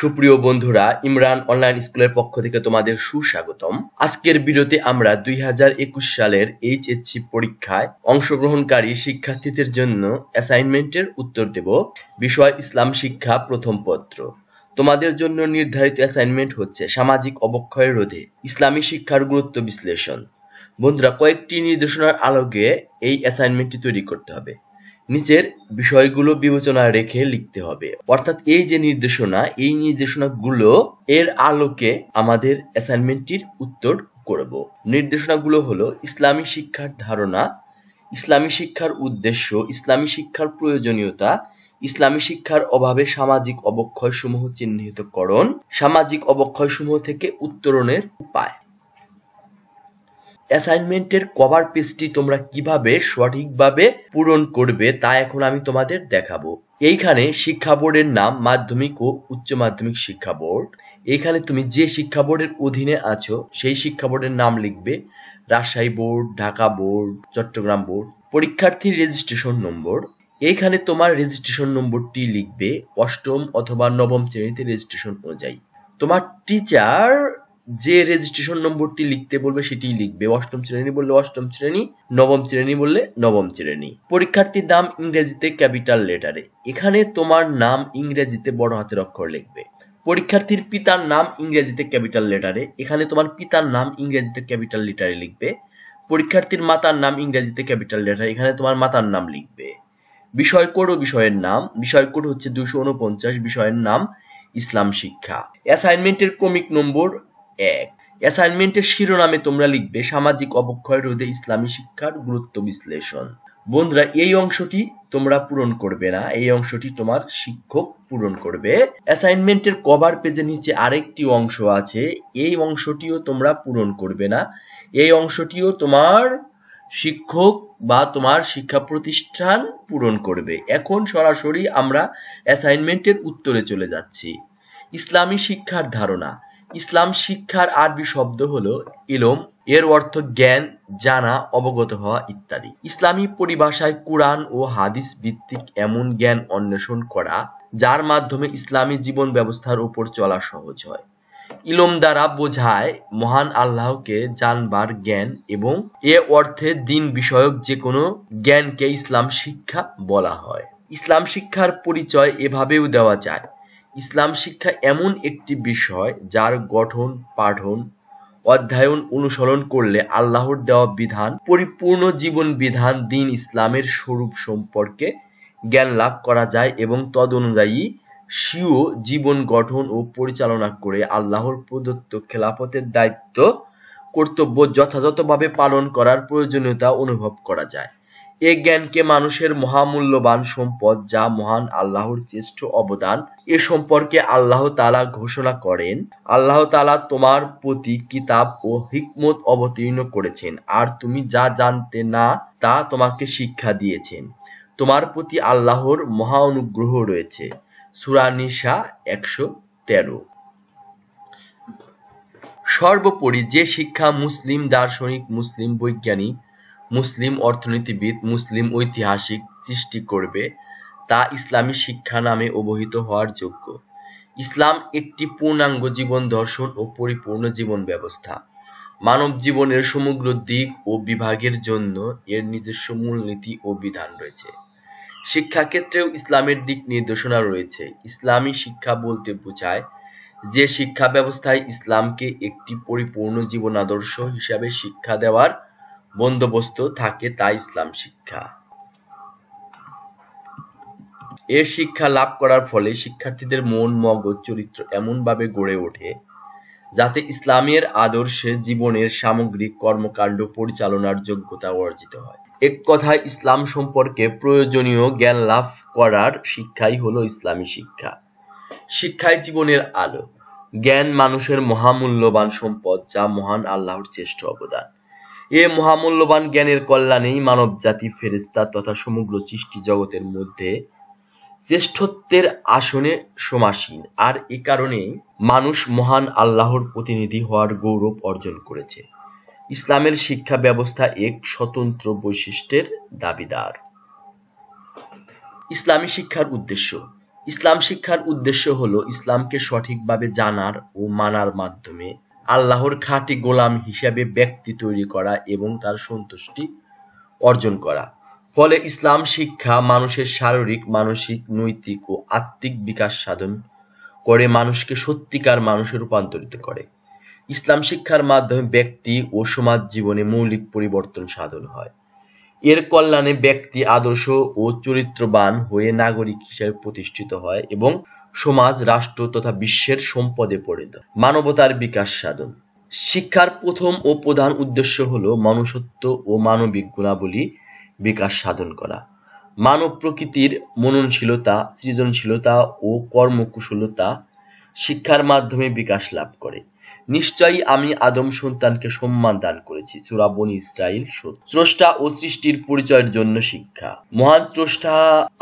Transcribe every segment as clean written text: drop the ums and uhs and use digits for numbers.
সুপ্রিয় বন্ধুরা, ইমরান অনলাইন স্কুলের পক্ষ থেকে তোমাদের সুস্বাগতম। আজকের ভিডিওতে আমরা 2021 সালের এইচএসসি পরীক্ষায় অংশগ্রহণকারী শিক্ষার্থীদের জন্য অ্যাসাইনমেন্টের উত্তর দেব। বিষয় ইসলাম শিক্ষা প্রথম পত্র। তোমাদের জন্য নির্ধারিত অ্যাসাইনমেন্ট হচ্ছে সামাজিক অবক্ষয় রোধে ইসলামী শিক্ষার গুরুত্ব বিশ্লেষণ। বন্ধুরা, কয়েকটি নির্দেশনার আলোকে এই অ্যাসাইনমেন্টটি তৈরি করতে হবে। নিচের বিষয়গুলো বিবেচনা রেখে লিখতে হবে। অর্থাৎ এই যে নির্দেশনা, এই নির্দেশনাগুলো এর আলোকে আমাদের অ্যাসাইনমেন্টটির উত্তর করব। নির্দেশনাগুলো হলো ইসলামী শিক্ষার ধারণা, ইসলামী শিক্ষার উদ্দেশ্য, ইসলামী শিক্ষার প্রয়োজনীয়তা, ইসলামী শিক্ষার অভাবে সামাজিক অবক্ষয়সমূহ চিহ্নিতকরণ, সামাজিক অবক্ষয়সমূহ থেকে উত্তরণের উপায়। অ্যাসাইনমেন্টের কভার পেজটি তোমরা কিভাবে সঠিকভাবে পূরণ করবে তা এখন আমি তোমাদের দেখাবো। এইখানে শিক্ষা বোর্ডের নাম মাধ্যমিক ও উচ্চ মাধ্যমিক শিক্ষা বোর্ড। এইখানে তুমি যে শিক্ষা বোর্ডের অধীনে আছো সেই শিক্ষা বোর্ডের নাম লিখবে। Rajshahi board, Dhaka board, Chattogram board. পরীক্ষার্থীর রেজিস্ট্রেশন নম্বর, এইখানে তোমার রেজিস্ট্রেশন নম্বরটি লিখবে অষ্টম অথবা নবম শ্রেণীতে রেজিস্ট্রেশন অনুযায়ী। তোমার টিচার যে রেজিস্ট্রেশন নম্বরটি লিখতে বলবে সেটি লিখবে। অষ্টম শ্রেণী বললে অষ্টম শ্রেণী, নবম শ্রেণী বললে নবম শ্রেণী। পরীক্ষার্থীর নাম ইংরেজিতে ক্যাপিটাল লেটারে, এখানে তোমার নাম ইংরেজিতে বড় হাতের অক্ষর লিখবে। পরীক্ষার্থীর পিতার নাম ইংরেজিতে ক্যাপিটাল লেটারে, এখানে তোমার পিতার নাম ইংরেজিতে ক্যাপিটাল লেটারে লিখবে। পরীক্ষার্থীর মাতার নাম ইংরেজিতে ক্যাপিটাল লেটারে, এখানে তোমার মাতার নাম লিখবে। বিষয় কোড ও বিষয়ের নাম, বিষয় কোড হচ্ছে 249, বিষয়ের নাম ইসলাম শিক্ষা। অ্যাসাইনমেন্টের ক্রমিক নম্বর 1। অ্যাসাইনমেন্টের শিরোনামে তোমরা লিখবে সামাজিক অবক্ষয় রোধে ইসলামী শিক্ষার গুরুত্ব বিশ্লেষণ। বন্ধুরা, এই অংশটি তোমরা পূরণ করবে না, এই অংশটি তোমার শিক্ষক পূরণ করবে। অ্যাসাইনমেন্টের কভার পেজের নিচে আরেকটি অংশ আছে, এই অংশটিও তোমরা পূরণ করবে না, এই অংশটিও তোমার শিক্ষক বা তোমার শিক্ষা প্রতিষ্ঠান পূরণ করবে। এখন সরাসরি আমরা অ্যাসাইনমেন্টের উত্তরে চলে যাচ্ছি। ইসলামী শিক্ষার ধারণা। ইসলাম শিক্ষার আরবি শব্দ হলো ইলম, এর অর্থ জ্ঞান, জানা, অবগত হওয়া ইত্যাদি। ইসলামী পরিভাষায় কুরআন ও হাদিস ভিত্তিক এমন জ্ঞান অন্বেষণ করা যার মাধ্যমে ইসলামী জীবন ব্যবস্থার উপর চলা সহজ হয়। ইলম দ্বারা বোঝায় মহান আল্লাহকে জানবার জ্ঞান এবং এ অর্থে দ্বীন বিষয়ক যে কোনো জ্ঞানকে ইসলাম শিক্ষা বলা হয়। ইসলাম শিক্ষার পরিচয় এভাবেও দেওয়া যায়। ইসলাম শিক্ষা এমন একটি বিষয় যার গঠন, পাঠন, অধ্যয়ন, অনুসরণ করলে আল্লাহর দেওয়া বিধান, পরিপূর্ণ জীবন বিধান, দ্বীন ইসলামের স্বরূপ সম্পর্কে জ্ঞান লাভ করা যায় এবং তদনুযায়ী স্বীয় জীবন গঠন ও পরিচালনা করে আল্লাহর প্রদত্ত খেলাফতের দায়িত্ব কর্তব্য যথাযথভাবে পালন করার প্রয়োজনীয়তা অনুভব করা যায়। এ জ্ঞানকে মানুষের মহামূল্যবান সম্পদ, যা মহান আল্লাহর শ্রেষ্ঠ অবদান। এ সম্পর্কে আল্লাহ তাআলা ঘোষণা করেন, আল্লাহ তাআলা তোমার প্রতি কিতাব ও হিকমত অবতীর্ণ করেছেন, আর তুমি যা জানতে না তা তোমাকে শিক্ষা দিয়েছেন। তোমার প্রতি আল্লাহর মহা অনুগ্রহ রয়েছে। সূরা নিসা 113। সর্বোপরি যে শিক্ষা মুসলিম দার্শনিক, মুসলিম বৈজ্ঞানিক, মুসলিম অর্থনীতিবিদ, মুসলিম ঐতিহাসিক সৃষ্টি করবে তা ইসলামী শিক্ষা নামে অভিহিত হওয়ার যোগ্য। ইসলাম একটি পূর্ণাঙ্গ জীবন দর্শন ও পরিপূর্ণ জীবন ব্যবস্থা। মানব জীবনের সমগ্র দিক ও বিভাগের জন্য এর নিজস্ব মূলনীতি ও বিধান রয়েছে। শিক্ষাক্ষেত্রেও ইসলামের দিক নির্দেশনা রয়েছে। ইসলামী শিক্ষা বলতে বোঝায় যে শিক্ষা ব্যবস্থায় ইসলামকে একটি পরিপূর্ণ জীবন আদর্শ হিসাবে শিক্ষা দেওয়ার বন্দোবস্ত থাকে তা ইসলাম শিক্ষা। এর শিক্ষা লাভ করার ফলে শিক্ষার্থীদের মন, মগজ, চরিত্র এমনভাবে গড়ে ওঠে যাতে ইসলামের আদর্শে জীবনের সামগ্রিক কর্মকাণ্ড পরিচালনার যোগ্যতা অর্জিত হয়। এক কথায় ইসলাম সম্পর্কে প্রয়োজনীয় জ্ঞান লাভ করার শিক্ষাই হলো ইসলামী শিক্ষা। শিক্ষাই জীবনের আলো। জ্ঞান মানুষের মহামূল্যবান সম্পদ, যা মহান আল্লাহর শ্রেষ্ঠ অবদান। এ মহামূল্যবান জ্ঞানের কল্যাণেই মানব জাতি, ফেরেশতা তথা সমগ্র সৃষ্টি জগতের মধ্যে শ্রেষ্ঠত্বের আসনে সমাসীন, আর এ কারণে মানুষ মহান আল্লাহর প্রতিনিধি হওয়ার গৌরব অর্জন করেছে। ইসলামের শিক্ষা ব্যবস্থা এক স্বতন্ত্র বৈশিষ্ট্যের দাবিদার। ইসলামী শিক্ষার উদ্দেশ্য। ইসলাম শিক্ষার উদ্দেশ্য হলো ইসলামকে সঠিকভাবে জানার ও মানার মাধ্যমে আল্লাহর খাঁটি গোলাম হিসেবে ব্যক্তি তৈরি করা এবং তার সন্তুষ্টি অর্জন করা। ফলে ইসলাম শিক্ষা মানুষের শারীরিক, মানসিক, নৈতিক ও আত্মিক বিকাশ সাধন করে মানুষকে সত্যিকার মানুষে রূপান্তরিত করে। ইসলাম শিক্ষার মাধ্যমে ব্যক্তি ও সমাজ জীবনে মৌলিক পরিবর্তন সাধন হয়। এর কল্যাণে ব্যক্তি আদর্শ ও চরিত্রবান হয়ে নাগরিক হিসেবে প্রতিষ্ঠিত হয় এবং সমাজ, রাষ্ট্র তথা বিশ্বের সম্পদে পরিণত হয়। মানবতার বিকাশ সাধন। শিক্ষার প্রথম ও প্রধান উদ্দেশ্য হলো মনুষ্যত্ব ও মানবিক গুণাবলী বিকাশ সাধন করা। মানব প্রকৃতির মননশীলতা, সৃজনশীলতা ও কর্মকুশলতা শিক্ষার মাধ্যমে বিকাশ লাভ করে। নিশ্চয়ই আমি আদম সন্তানকে সম্মান দান করেছি। সূরা বনী ইসরাইল ৭০। স্রষ্টা ও সৃষ্টির পরিচয়ের জন্য শিক্ষা। মহান স্রষ্টা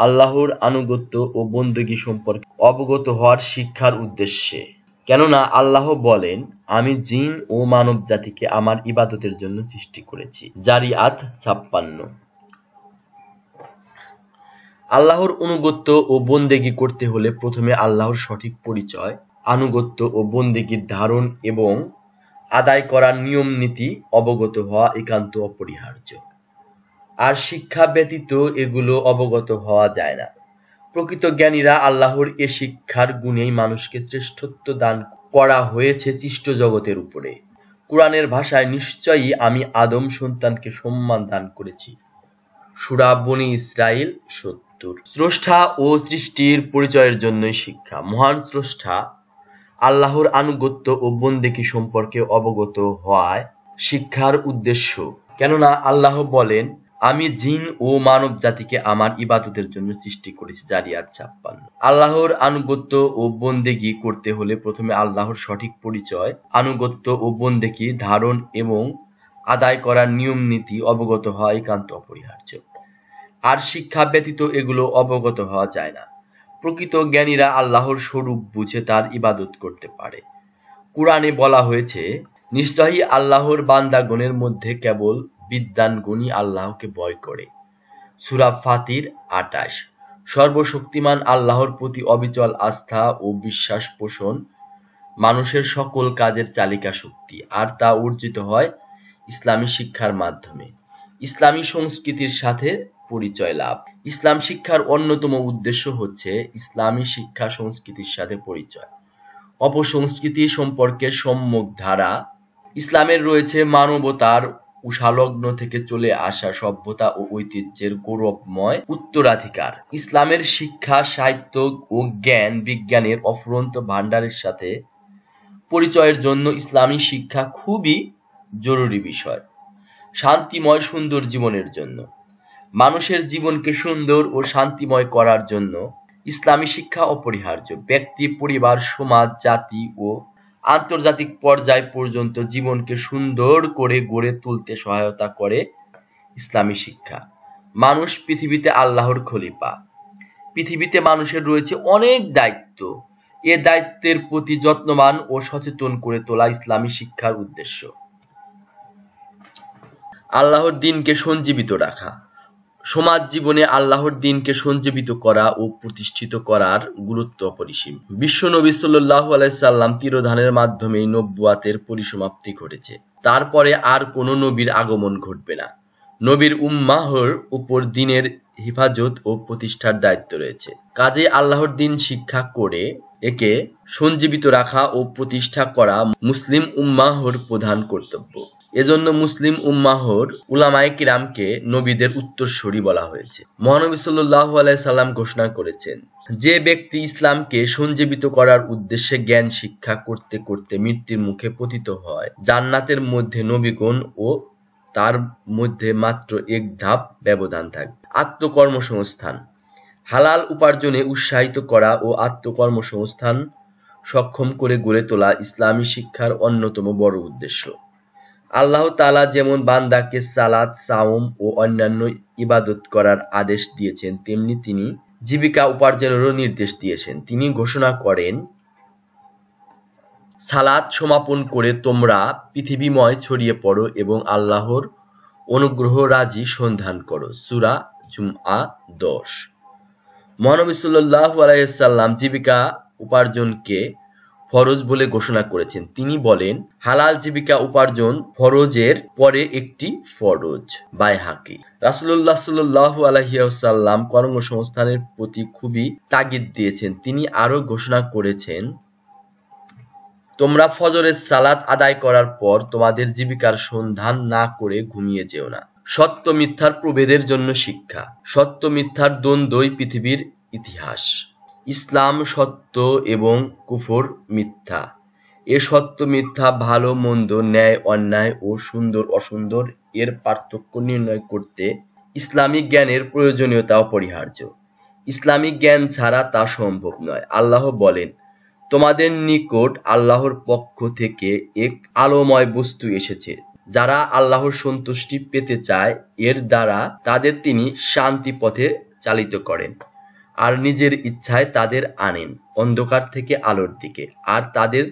আল্লাহর আনুগত্য ও বন্দেগী সম্পর্কে অবগত হওয়ার শিক্ষার উদ্দেশ্যে। কেননা আল্লাহ বলেন, আমি জিন ও মানব জাতিকে আমার ইবাদতের জন্য সৃষ্টি করেছি। জারিয়াত ৫৬। আল্লাহর আনুগত্য ও বন্দেগী করতে হলে প্রথমে আল্লাহর সঠিক পরিচয়, আনুগত্য ও বন্দেগীর ধারণ এবং আদায় করার নিয়ম নীতি অবগত হওয়া একান্ত অপরিহার্য। আর শিক্ষা ব্যতীত এগুলো অবগত হওয়া যায় না। প্রকৃত জ্ঞানীরা আল্লাহর এ শিক্ষার গুণেই মানুষকে শ্রেষ্ঠত্ব দান করা হয়েছে সৃষ্ট জগতের উপরে। কুরআনের ভাষায় নিশ্চয়ই আমি আদম সন্তানকে সম্মান দান করেছি। সূরা বনী ইসরাইল ৭০। স্রষ্টা ও সৃষ্টির পরিচয়ের জন্যই শিক্ষা। মহান স্রষ্টা আল্লাহর আনুগত্য ও বন্দেগী সম্পর্কে অবগত হওয়ায় শিক্ষার উদ্দেশ্য। কেননা আল্লাহ বলেন, আমি জিন ও মানব জাতিকে আমার ইবাদতের জন্য সৃষ্টি করেছি। জারিয়াত ৫৬। আল্লাহর আনুগত্য ও বন্দেগী করতে হলে প্রথমে আল্লাহর সঠিক পরিচয়, আনুগত্য ও বন্দেগী ধারণ এবং আদায় করার নিয়ম নীতি অবগত হওয়া একান্ত অপরিহার্য। আর শিক্ষা ব্যতীত এগুলো অবগত হওয়া যায় না। প্রকৃত জ্ঞানীরা আল্লাহর স্বরূপ বুঝে তার ইবাদত করতে পারে। কুরআনে বলা হয়েছে, নিশ্চয়ই আল্লাহর বান্দাগণের মধ্যে কেবল বিদ্বান গণই আল্লাহকে ভয় করে। সূরা ফাতির ২৮। সর্বশক্তিমান আল্লাহর প্রতি অবিচল আস্থা ও বিশ্বাস পোষণ মানুষের সকল কাজের চালিকা শক্তি, আর তা অর্জিত হয় ইসলামী শিক্ষার মাধ্যমে। ইসলামী সংস্কৃতির সাথে পরিচয় লাভ। ইসলাম শিক্ষার অন্যতম উদ্দেশ্য হচ্ছে ইসলামী শিক্ষা সংস্কৃতির সাথে পরিচয়, অপসংস্কৃতি সম্পর্কে সম্যক ধারা। ইসলামের রয়েছে মানবতার উষালগ্ন থেকে চলে আসা সভ্যতা ও ঐতিহ্যের গৌরবময় উত্তরাধিকার। ইসলামের শিক্ষা, সাহিত্য ও জ্ঞান বিজ্ঞানের অফুরন্ত ভান্ডারের সাথে পরিচয়ের জন্য ইসলামী শিক্ষা খুবই জরুরি বিষয়। শান্তিময় সুন্দর জীবনের জন্য, মানুষের জীবনকে সুন্দর ও শান্তিময় করার জন্য ইসলামী শিক্ষা অপরিহার্য। ব্যক্তি, পরিবার, সমাজ, জাতি ও আন্তর্জাতিক পর্যায় পর্যন্ত জীবনকে সুন্দর করে গড়ে তুলতে সহায়তা করে ইসলামী শিক্ষা। মানুষ পৃথিবীতে আল্লাহর খলিফা। পৃথিবীতে মানুষের রয়েছে অনেক দায়িত্ব। এ দায়িত্বের প্রতি যত্নবান ও সচেতন করে তোলা ইসলামী শিক্ষার উদ্দেশ্য। আল্লাহর দ্বীনকে সঞ্জীবিত রাখা। সমাজ জীবনে আল্লাহর দ্বীনকে সঞ্জীবিত করা ও প্রতিষ্ঠিত করার গুরুত্ব অপরিসীম। বিশ্বনবী সাল্লাল্লাহু আলাইহি সাল্লাম তিরোধানের মাধ্যমেই নবুয়াতের পরিসমাপ্তি ঘটেছে। তারপরে আর কোনো নবীর আগমন ঘটবে না। নবীর উম্মাহর উপর দ্বীনের হেফাজত ও প্রতিষ্ঠার দায়িত্ব রয়েছে। কাজেই আল্লাহর দ্বীন শিক্ষা করে একে সঞ্জীবিত রাখা ও প্রতিষ্ঠা করা মুসলিম উম্মাহর প্রধান কর্তব্য। এজন্য মুসলিম উম্মাহর উলামায়ে কিরামকে নবীদের উত্তরসূরি বলা হয়েছে। মহানবী সাল্লাল্লাহু আলাইহি সাল্লাম ঘোষণা করেছেন, যে ব্যক্তি ইসলামকে সঞ্জীবিত করার উদ্দেশ্যে জ্ঞান শিক্ষা করতে করতে মৃত্যুর মুখে পতিত হয়, জান্নাতের মধ্যে নবীগণ ও তার মধ্যে মাত্র এক ধাপ ব্যবধান থাকবে। আত্মকর্মসংস্থান। হালাল উপার্জনে উৎসাহিত করা ও আত্মকর্মসংস্থান সক্ষম করে গড়ে তোলা ইসলামী শিক্ষার অন্যতম বড় উদ্দেশ্য। আল্লাহ তাআলা যেমন বান্দাকে সালাত, সাওম ও অন্যান্য ইবাদত করার আদেশ দিয়েছেন, তেমনি তিনি জীবিকা উপার্জনেরও নির্দেশ দিয়েছেন। তিনি ঘোষণা করেন, সালাত সমাপন করে তোমরা পৃথিবীময় ছড়িয়ে পড়ো এবং আল্লাহর অনুগ্রহ রাজি সন্ধান করো। সূরা জুমআ ১০। মহানবী সাল্লাল্লাহু আলাইহি ওয়াসাল্লাম জীবিকা উপার্জনকে ফরজ বলে ঘোষণা করেছেন। তিনি বলেন, হালাল জীবিকা উপার্জন ফরজের পরে একটি ফরজ। বাইহাকি। রাসূলুল্লাহ সাল্লাল্লাহু আলাইহি ওয়াসাল্লাম কর্মসংস্থানের প্রতি খুবই তাগিদ দিয়েছেন। তিনি আরো ঘোষণা করেছেন, তোমরা ফজরের সালাত আদায় করার পর তোমাদের জীবিকার সন্ধান না করে ঘুমিয়ে যেও না। সত্য মিথ্যার প্রভেদের জন্য শিক্ষা। সত্য মিথ্যার দ্বন্দ্বই পৃথিবীর ইতিহাস। ইসলাম সত্য এবং কুফর মিথ্যা। এ সত্য মিথ্যা, ভালো মন্দ, ন্যায় অন্যায় ও সুন্দর অসুন্দর এর পার্থক্য নির্ণয় করতে ইসলামিক জ্ঞানের প্রয়োজনীয়তা অপরিহার্য। ইসলামিক জ্ঞান ছাড়া তা সম্ভব নয়। আল্লাহ বলেন, তোমাদের নিকট আল্লাহর পক্ষ থেকে এক আলোময় বস্তু এসেছে। যারা আল্লাহর সন্তুষ্টি পেতে চায় এর দ্বারা তাদের তিনি শান্তি পথে চালিত করেন আর নিজের ইচ্ছায় তাদের আনেন অন্ধকার থেকে আলোর দিকে আর তাদের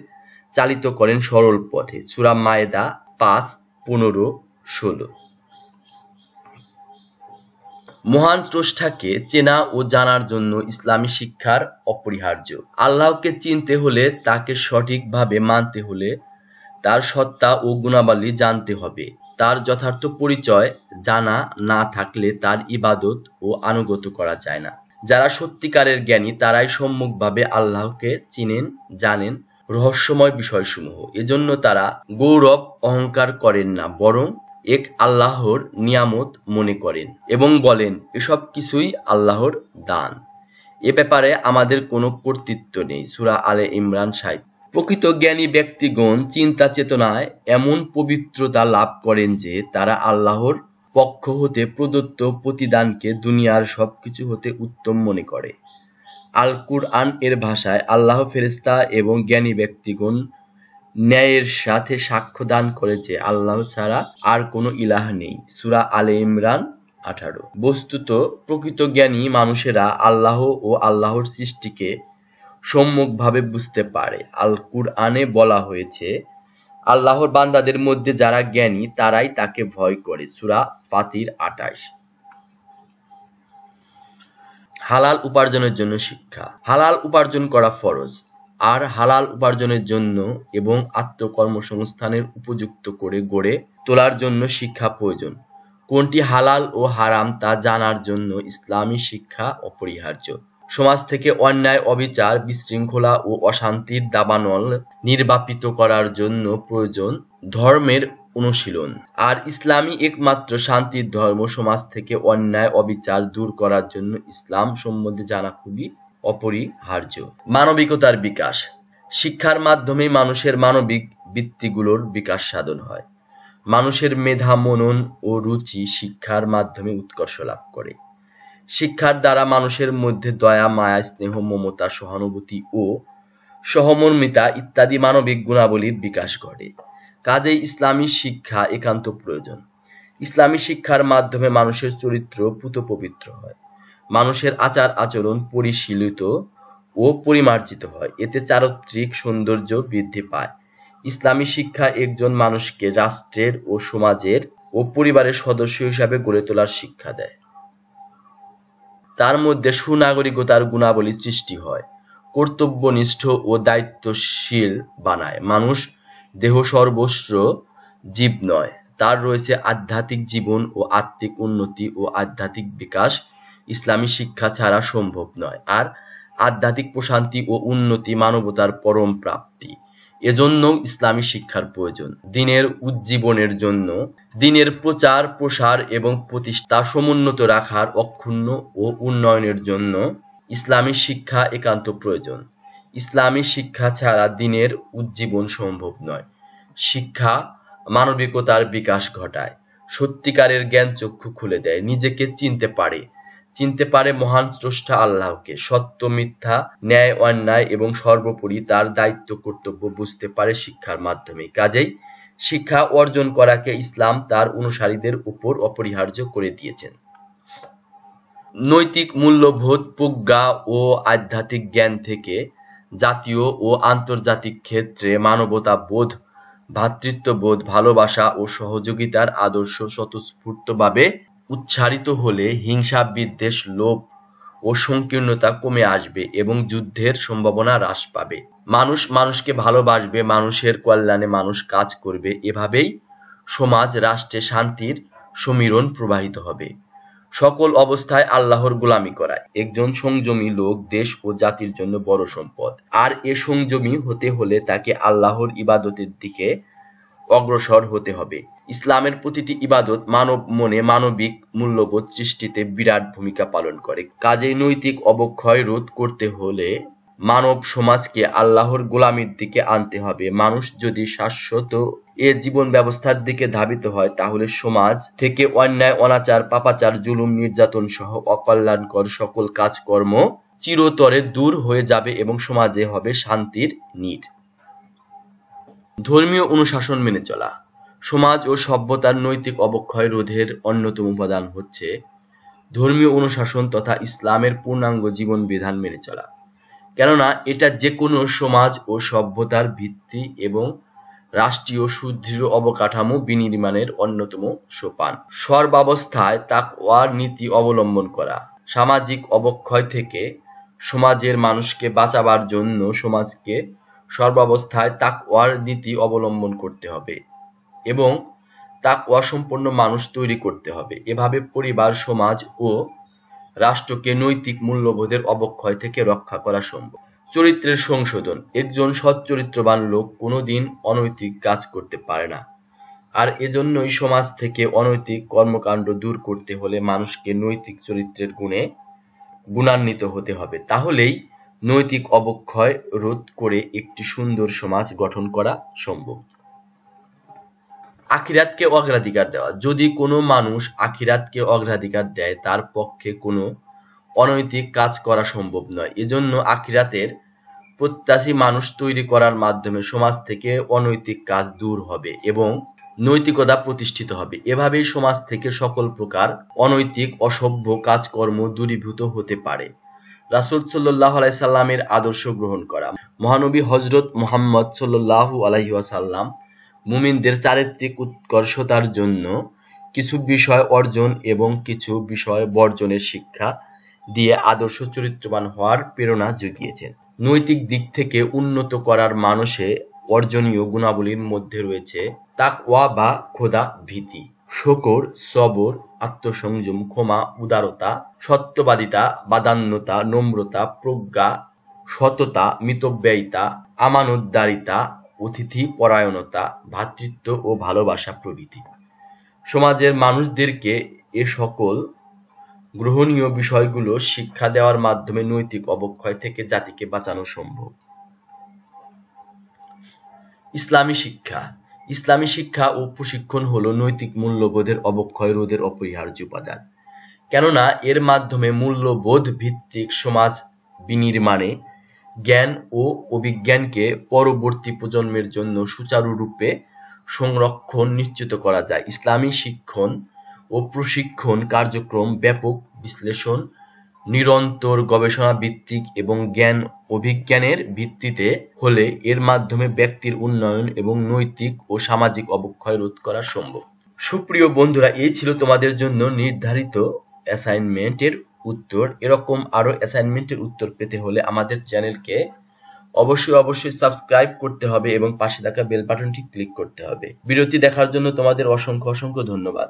চালিত করেন সরল পথে। সূরা মায়েদা 5:15-16। মহান স্রষ্টাকে চেনা ও জানার জন্য ইসলামী শিক্ষার অপরিহার্য। আল্লাহকে চিনতে হলে, তাকে সঠিকভাবে মানতে হলে তার সত্তা ও গুণাবলী জানতে হবে। তার যথার্থ পরিচয় জানা না থাকলে তার ইবাদত ও আনুগত্য করা যায় না। যারা সত্যিকারের জ্ঞানী তারাই সম্যকভাবে আল্লাহকে চিনেন, জানেন রহস্যময় বিষয়সমূহ। এজন্য তারা গৌরব অহংকার করেন না, বরং এক আল্লাহর নিয়ামত মনে করেন এবং বলেন, এসব কিছুই আল্লাহর দান। এ ব্যাপারে আমাদের কোনো কর্তৃত্ব নেই। সূরা আলে ইমরান 60। প্রকৃত জ্ঞানী ব্যক্তিগণ চিন্তা চেতনায় এমন পবিত্রতা লাভ করেন যে তারা আল্লাহর পক্ষ হতে প্রদত্ত প্রতিদানকে দুনিয়ার সবকিছু হতে উত্তম মনে করে। আল কুরআন এর ভাষায়, আল্লাহ ফেরেশতা এবং জ্ঞানী ব্যক্তিগণ ন্যায়ের সাথে সাক্ষ্য দান করে যে আল্লাহ ছাড়া আর কোনো ইলাহ নেই। সূরা আলে ইমরান 18। বস্তুত প্রকৃত জ্ঞানী মানুষেরা আল্লাহ ও আল্লাহর সৃষ্টিকে সম্যকভাবে বুঝতে পারে। আল কুরআনে বলা হয়েছে, আল্লাহর বান্দাদের মধ্যে যারা জ্ঞানী তারাই তাকে ভয় করে। সূরা ফাতির 28। হালাল উপার্জনের জন্য শিক্ষা। হালাল উপার্জন করা ফরজ, আর হালাল উপার্জনের জন্য এবং আত্মকর্মসংস্থানের উপযুক্ত করে গড়ে তোলার জন্য শিক্ষা প্রয়োজন। কোনটি হালাল ও হারাম তা জানার জন্য ইসলামী শিক্ষা অপরিহার্য। সমাজ থেকে অন্যায়, অবিচার, বিশৃঙ্খলা ও অশান্তির দাবানল নির্বাপিত করার জন্য প্রয়োজন ধর্মের অনুশীলন। আর ইসলামই একমাত্র শান্তির ধর্ম। সমাজ থেকে অন্যায় অবিচার দূর করার জন্য ইসলাম সম্বন্ধে জানা খুবই অপরিহার্য। মানবিকতার বিকাশ। শিক্ষার মাধ্যমে মানুষের মানবিক বৃত্তিগুলোর বিকাশ সাধন হয়। মানুষের মেধা, মনন ও রুচি শিক্ষার মাধ্যমে উৎকর্ষ লাভ করে। শিক্ষার দ্বারা মানুষের মধ্যে দয়া, মায়া, স্নেহ, মমতা, সহানুভূতি ও সহমর্মিতা ইত্যাদি মানবিক গুণাবলীর বিকাশ ঘটে। কাজেই ইসলামী শিক্ষা একান্ত প্রয়োজন। ইসলামী শিক্ষার মাধ্যমে মানুষের চরিত্র পূত পবিত্র হয়। মানুষের আচার আচরণ পরিশীলিত ও পরিমার্জিত হয়। এতে চারিত্রিক সৌন্দর্য বৃদ্ধি পায়। ইসলামী শিক্ষা একজন মানুষকে রাষ্ট্রের ও সমাজের ও পরিবারের সদস্য হিসাবে গড়ে তোলার শিক্ষা দেয়। তার মধ্যে সুনাগরিকতার গুণাবলী সৃষ্টি হয়, কর্তব্যনিষ্ঠ ও দায়িত্বশীল বানায়। মানুষ দেহ সর্বস্ব জীব নয়, তার রয়েছে আধ্যাত্মিক জীবন ও আত্মিক উন্নতি ও আধ্যাত্মিক বিকাশ ইসলামী শিক্ষা ছাড়া সম্ভব নয়। আর আধ্যাত্মিক প্রশান্তি ও উন্নতি মানবতার পরম প্রাপ্তি। এজন্য ইসলামী শিক্ষার প্রয়োজন। দিনের উজ্জীবনের জন্য, দিনের প্রচার প্রসার এবং প্রতিষ্ঠা সমুন্নত রাখার অক্ষুণ্ণ ও উন্নয়নের জন্য ইসলামী শিক্ষা একান্ত প্রয়োজন। ইসলামী শিক্ষা ছাড়া দিনের উজ্জীবন সম্ভব নয়। শিক্ষা মানবিকতার বিকাশ ঘটায়, সত্যিকারের জ্ঞান চক্ষু খুলে দেয়, নিজেকে চিনতে পারে মহান স্রষ্টা আল্লাহকে, সত্য মিথ্যা, ন্যায় অন্যায় এবং সর্বোপরি তার দায়িত্ব কর্তব্য বুঝতে পারে শিক্ষার মাধ্যমে। কাজেই শিক্ষা অর্জন করাকে ইসলাম তার অনুসারীদের উপর অপরিহার্য করে দিয়েছেন। নৈতিক মূল্যবোধ, প্রজ্ঞা ও আধ্যাত্মিক জ্ঞান থেকে জাতীয় ও আন্তর্জাতিক ক্ষেত্রে মানবতাবোধ, ভ্রাতৃত্ববোধ, ভালোবাসা ও সহযোগিতার আদর্শ স্বতঃস্ফূর্তভাবে উচ্চারিত হলে হিংসা, বিদ্বেষ, লোভ ও সংকীর্ণতা কমে আসবে এবং যুদ্ধের সম্ভাবনা হ্রাস পাবে। মানুষ মানুষকে ভালোবাসবে, মানুষের কল্যাণে মানুষ কাজ করবে। এভাবেই সমাজ রাষ্ট্রে শান্তির সমীরণ প্রবাহিত হবে। সকল অবস্থায় আল্লাহর গোলামি করা। একজন সংযমী লোক দেশ ও জাতির জন্য বড় সম্পদ। আর এ সংযমী হতে হলে তাকে আল্লাহর ইবাদতের দিকে অগ্রসর হতে হবে। ইসলামের প্রতিটি ইবাদত মানব মনে মানবিক মূল্যবোধ সৃষ্টিতে বিরাট ভূমিকা পালন করে। কাজেই নৈতিক অবক্ষয় রোধ করতে হলে মানব সমাজকে আল্লাহর গোলামির দিকে আনতে হবে। মানুষ যদি শাশ্বত এ জীবন ব্যবস্থার দিকে ধাবিত হয়, তাহলে সমাজ থেকে অন্যায়, অনাচার, পাপাচার, জুলুম, নির্যাতন সহ অকল্যাণকর সকল কাজকর্ম চিরতরে দূর হয়ে যাবে এবং সমাজে হবে শান্তির নীড়। ধর্মীয় অনুশাসন মেনে চলা। সমাজ ও সভ্যতার নৈতিক অবক্ষয় রোধের অন্যতম উপাদান হচ্ছে ধর্মীয় অনুশাসন তথা ইসলামের পূর্ণাঙ্গ জীবন বিধান মেনে চলা। কেননা এটা যে কোনো সমাজ ও সভ্যতার ভিত্তি এবং রাষ্ট্রীয় সুদৃঢ় অবকাঠামো বিনির্মাণের অন্যতম সোপান। সর্বাবস্থায় তাকওয়ার নীতি অবলম্বন করা। সামাজিক অবক্ষয় থেকে সমাজের মানুষকে বাঁচাবার জন্য সমাজকে সর্বাবস্থায় তাকওয়ার নীতি অবলম্বন করতে হবে এবং তাকওয়া সম্পন্ন মানুষ তৈরি করতে হবে। এভাবে পরিবার, সমাজ ও রাষ্ট্রকে নৈতিক মূল্যবোধের অবক্ষয় থেকে রক্ষা করা সম্ভব। চরিত্রের সংশোধন। একজন সৎ চরিত্রবান লোক কোনোদিন অনৈতিক কাজ করতে পারে না। আর এজন্যই সমাজ থেকে অনৈতিক কর্মকাণ্ড দূর করতে হলে মানুষকে নৈতিক চরিত্রের গুণে গুণান্বিত হতে হবে। তাহলেই নৈতিক অবক্ষয় রোধ করে একটি সুন্দর সমাজ গঠন করা সম্ভব। আখিরাতকে অগ্রাধিকার দেওয়া। যদি কোনো মানুষ আখিরাতকে অগ্রাধিকার দেয়, তার পক্ষে কোনো অনৈতিক কাজ করা সম্ভব নয়। এজন্য আখিরাতের প্রত্যাশী মানুষ তৈরি করার মাধ্যমে সমাজ থেকে অনৈতিক কাজ দূর হবে এবং নৈতিকতা প্রতিষ্ঠিত হবে। এভাবেই সমাজ থেকে সকল প্রকার অনৈতিক অসভ্য কাজকর্ম দূরীভূত হতে পারে। রাসূল সাল্লাল্লাহু আলাইহি সাল্লামের আদর্শ গ্রহণ করা। মহানবী হযরত মুহাম্মদ সাল্লাল্লাহু আলাইহি ওয়াসাল্লাম মুমিনদের চারিত্রিক উৎকর্ষতার জন্য কিছু বিষয় অর্জন এবং কিছু বিষয় বর্জনের শিক্ষা দিয়ে আদর্শ চরিত্রবান হওয়ার প্রেরণা জুগিয়েছেন। নৈতিক দিক থেকে উন্নত করার মানুষে অর্জনীয় গুণাবলীর মধ্যে রয়েছে তাকওয়া বা খোদা ভীতি, শকর, সবর, আত্মসংযম, ক্ষমা, উদারতা, সত্যবাদিতা, বাদান্যতা, নম্রতা, প্রজ্ঞা, সততা, মিতব্যয়িতা, আমানতদারিতা, অতিথি পরায়ণতা, ভ্রাতৃত্ব ও ভালোবাসা প্রভৃতি। সমাজের মানুষদেরকে এ সকল গ্রহণীয় বিষয়গুলো শিক্ষা দেওয়ার মাধ্যমে নৈতিক অবক্ষয় থেকে জাতিকে বাঁচানো সম্ভব। ইসলামী শিক্ষা। ইসলামী শিক্ষা ও প্রশিক্ষণ হলো নৈতিক মূল্যবোধের অবক্ষয় রোধের অপরিহার্য উপাদান। কেননা এর মাধ্যমে মূল্যবোধ ভিত্তিক সমাজ বিনির্মাণে জ্ঞান ও অভিজ্ঞানকে পরবর্তী প্রজন্মের জন্য সুচারুরূপে সংরক্ষণ নিশ্চিত করা যায়। ইসলামী শিক্ষণ ও প্রশিক্ষণ কার্যক্রম ব্যাপক বিশ্লেষণ, নিরন্তর গবেষণা ভিত্তিক এবং জ্ঞান অভিজ্ঞানের ভিত্তিতে হলে এর মাধ্যমে ব্যক্তির উন্নয়ন এবং নৈতিক ও সামাজিক অবক্ষয় রোধ করা সম্ভব। সুপ্রিয় বন্ধুরা, এই ছিল তোমাদের জন্য নির্ধারিত অ্যাসাইনমেন্টের উত্তর। এরকম আরো অ্যাসাইনমেন্টের উত্তর পেতে হলে আমাদের চ্যানেলকে অবশ্যই সাবস্ক্রাইব করতে হবে এবং পাশে থাকা বেল বাটনটি ক্লিক করতে হবে। ভিডিওটি দেখার জন্য তোমাদের অসংখ্য ধন্যবাদ।